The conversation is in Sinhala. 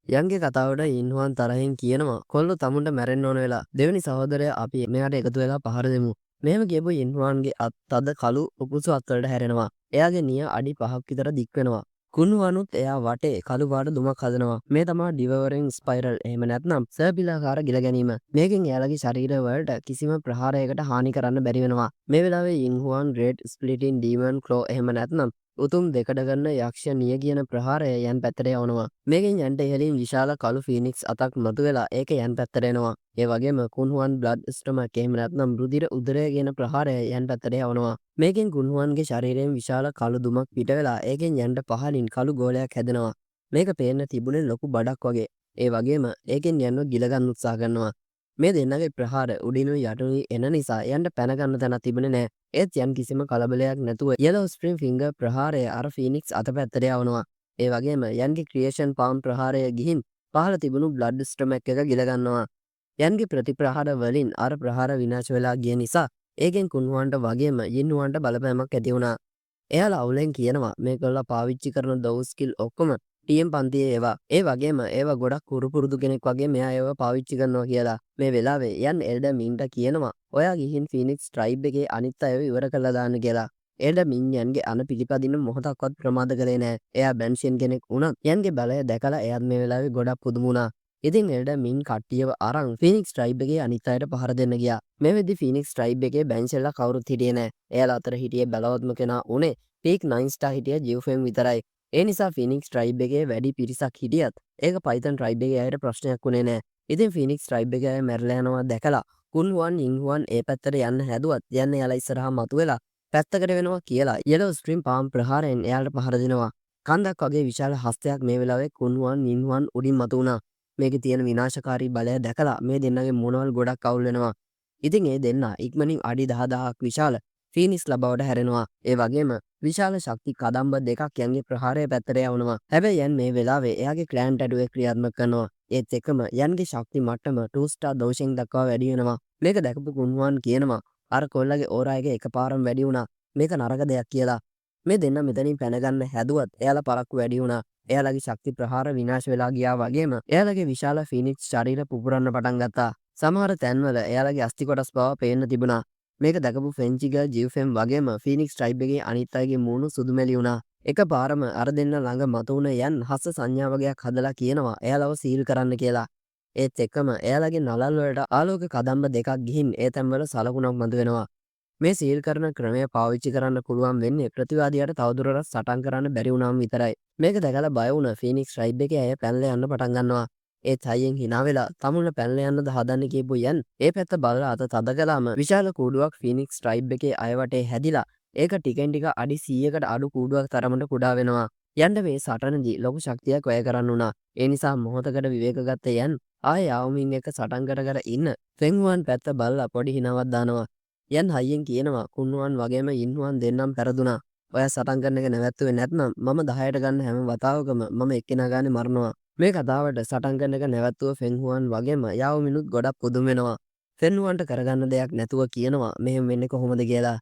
යන්ගේ කතාවට ඉන්හුවන් තරහින් කියනවා කොල්ලෝ තමුන්ට මැරෙන්න ඕන වෙලා දෙවෙනි සහෝදරයා අපි මෙයාට එකතු වෙලා පහර දෙමු. මෙහෙම කියපු ඉන්හුවන්ගේ අත් තද කළු උකුසු අත්වලට හැරෙනවා. එයාගේ නිය අඩි 5ක් විතර දික් වෙනවා. කුණුවනුත් එයා වටේ කළු පාට දුමක් හදනවා. මේ තමයි ඩිවවරින් ස්පයිරල්. එහෙම නැත්නම් සර්පිලාකාර ගිල ගැනීම. මේකෙන් එයාලගේ ශරීරය වලට කිසිම ප්‍රහාරයකට හානි කරන්න බැරි වෙනවා. මේ වෙලාවේ ඉන්හුවන් රෙඩ් ස්ප්ලිටින් ඩීමන් ක්ලෝ එහෙම නැත්නම් උතුම් දෙකට ගන්න යක්ෂ නිය කියන ප්‍රහාරය යන් පැත්තට යවනවා. මේකෙන් යන්ට ඉහළින් විශාල කළු ෆීනික්ස් අතක් මතුවෙලා ඒක යන් පැත්තට එනවා. ඒ වගේම කුන්හුවන් බ්ලඩ් ස්ටොමක් එහෙම නැත්නම් රුධිර උදරය කියන ප්‍රහාරය යන් පැත්තට යවනවා. මේකෙන් කුන්හුවන්ගේ ශරීරයෙන් විශාල කළු දුමක් පිට වෙලා ඒකෙන් යන්ට පහළින් කළු ගෝලයක් හැදෙනවා. මේක පේන්න තිබුණේ ලොකු බඩක් වගේ. ඒ වගේම ඒකෙන් යන්ව ගිල ගන්න උත්සාහ කරනවා. මේ දෙන්නගේ ප්‍රහාර උඩිනුයි යටිනුයි එන නිසා යන්ට පැන ගන්න තැනක් තිබුණේ නැහැ. ඒත් යන් කිසිම කලබලයක් නැතුව යෙලෝ ස්ප්‍රින් ෆින්ගර් ප්‍රහාරය අර ෆීනික්ස් අත පැත්තට යවනවා. ඒ වගේම යන්ගේ ක්‍රියේෂන් පාම් ප්‍රහාරය ගිහින් පහළ තිබුණු බ්ලඩ් ස්ටොමක් එක ගිල ගන්නවා. යන්ගේ ප්‍රතිප්‍රහාර වලින් අර ප්‍රහාර විනාශ වෙලා ගිය නිසා ඒකෙන් කුන්හුවන්ට වගේම යින්හුවන්ට බලපෑමක් ඇති වුණා. එයාලා අවුලෙන් කියනවා මේගොල්ලෝ පාවිච්චි කරන දවස් ස්කිල් ඔක්කොම ටීම් පන්තියේ ඒවා. ඒ වගේම ඒවා ගොඩක් පුරුදු කෙනෙක් වගේ මෙයා ඒවා පාවිච්චි කරනවා කියලා. මේ වෙලාවේ යන් එල්ඩමින්ට කියනවා ඔයා ගිහින් ෆීනික්ස් ට්‍රයිබ් එකේ අනිත් අයව ඉවර කරලා දාන්න කියලා. එල්ඩමින් යන්ගේ අන පිළිපදින මොහොතක්වත් ප්‍රමාද කළේ නැහැ. එයා බැන්ෂියන් කෙනෙක් වුණත් යන්ගේ බලය දැකලා එයාත් මේ වෙලාවේ ගොඩක් පුදුම වුණා. ඉතින් එල්ඩමින් කට්ටියව අරන් ෆීනික්ස් ට්‍රයිබ් එකේ අනිත් අයට පහර දෙන්න ගියා. මේ වෙද්දි ෆීනික්ස් ට්‍රයිබ් එකේ බැන්ෂල්ලා කවුරුත් හිටියේ නැහැ. එයාලා අතර හිටියේ බලවත්ම කෙනා උනේ පීක් 9 ස්ටාර් හිටිය ජිව්ෆෙම් විතරයි. ඒ නිසා ෆිනික්ස් ට්‍රයිබ් එකේ වැඩි පිරිසක් හිටියත් ඒක පයිතන් ට්‍රයිබ් එකේ අයට ප්‍රශ්නයක් වුණේ නැහැ. ඉතින් ෆිනික්ස් ට්‍රයිබ් එකේ අය මැරලා යනවා දැකලා කුන්හුවන් ඉන්හුවන් ඒ පැත්තට යන්න හැදුවත් යන්න යාලා ඉස්සරහා මතුවෙලා පැත්තකට වෙනවා කියලා යෙලෝ ස්ට්‍රීම් පාම් ප්‍රහාරයෙන් එයාලට පහර දෙනවා. කන්දක් වගේ විශාල හස්තයක් මේ වෙලාවේ කුන්හුවන් ඉන්හුවන් උඩින් මතු වුණා. මේකේ තියෙන විනාශකාරී බලය දැකලා මේ දෙන්නගේ මොනවල් ගොඩක් අවුල් වෙනවා. ඉතින් ඒ දෙන්න ඉක්මනින් අඩි 10000ක් විශාල ෆීනික්ස් ලබවට හැරෙනවා. ඒ වගේම විශාල ශක්ති කදම්බ දෙකක් යන්ගේ ප්‍රහාරය පැත්තට යවනවා. හැබැයි යන් මේ වෙලාවේ එයාගේ ක්ලෑන් ටැඩුවේ ක්‍රියාත්මක කරනවා. ඒත් එක්කම යන්ගේ ශක්ති මට්ටම 2 ස්ටාර් දෝෂෙන් දක්වා වැඩි වෙනවා. මේක දැකපු කුන්හුවන් කියනවා අර කොල්ලගේ ඕරා එක එකපාරම වැඩි වුණා. මේක නරක දෙයක් කියලා. මේ දෙන්න මෙතනින් පැන ගන්න හැදුවත් එයාලා පරක්කු වැඩි වුණා. එයාලගේ ශක්ති ප්‍රහාර විනාශ වෙලා ගියා වගේම එයාලගේ විශාල ෆීනික්ස් ශරීර පුපුරන්න පටන් ගත්තා. සමහර තැන්වල එයාලගේ අස්ති කොටස් බව පේන්න තිබුණා. මේක දැකපු ෆෙන්චිග ජිව්ෆෙම් වගේම ෆීනික්ස් ට්‍රයිබ් එකේ අනිත් අයගේ මූණු සුදුමැලි වුණා. එකපාරම අර දෙන්න ළඟ මතුවුණ යන් හස්ස සංඥා වගේක් හදලා කියනවා එයාලව සීල් කරන්න කියලා. ඒත් එක්කම එයාලගේ නළල් වලට ආලෝක කදම්බ දෙකක් ගිහින් ඒ තැන්වල සලකුණක් මතුවෙනවා. මේ සීල් කරන ක්‍රමය පාවිච්චි කරන්න පුළුවන් වෙන්නේ ප්‍රතිවාදියාට තවදුරටත් සටන් කරන්න බැරි වුණාම විතරයි. මේක දැකලා බය වුණ ෆීනික්ස් ට්‍රයිබ් එකේ අය පැනලා යන්න පටන් ගන්නවා. ඒත් හයියෙන් hina වෙලා තමුන්ව පැනලා යන්නද හදන්නේ කියපු යන් ඒ පැත්ත බලලා අත තද කළාම විශාල කූඩුවක් ෆීනික්ස් ට්‍රයිබ් එකේ අය වටේ හැදිලා ඒක ටිකෙන් ටික අඩි 100කට අඩු කූඩුවක් තරමට කුඩා වෙනවා. යන්න මේ සටනදී ලොකු ශක්තියක් වැය කරන්න උනා. ඒ නිසා මොහොතකට විවේක ගත්ත යන් ආයෙ යාවමින් එක සටන් කර ඉන්න ෆෙන්හුවන් පැත්ත බලලා පොඩි හිනාවක් දානවා. යන් හයියෙන් කියනවා කුන්නුවන් වගේම ඉන්හුවන් දෙන්නම් පැරදුනා. ඔයා සටන් කරන එක නැවැත්තුවේ නැත්නම් මම 10ට ගන්න හැම වතාවකම මම එක්කෙනා ගානේ මරනවා. මේ කතාවට සටන් කරන එක නැවැත්තුව ෆෙන්හුවන් වගේම යාව මිනුත් ගොඩක් පුදුම වෙනවා. ෆෙන්හුවන්ට කරගන්න දෙයක් නැතුව කියනවා මෙහෙම වෙන්නේ කොහොමද කියලා.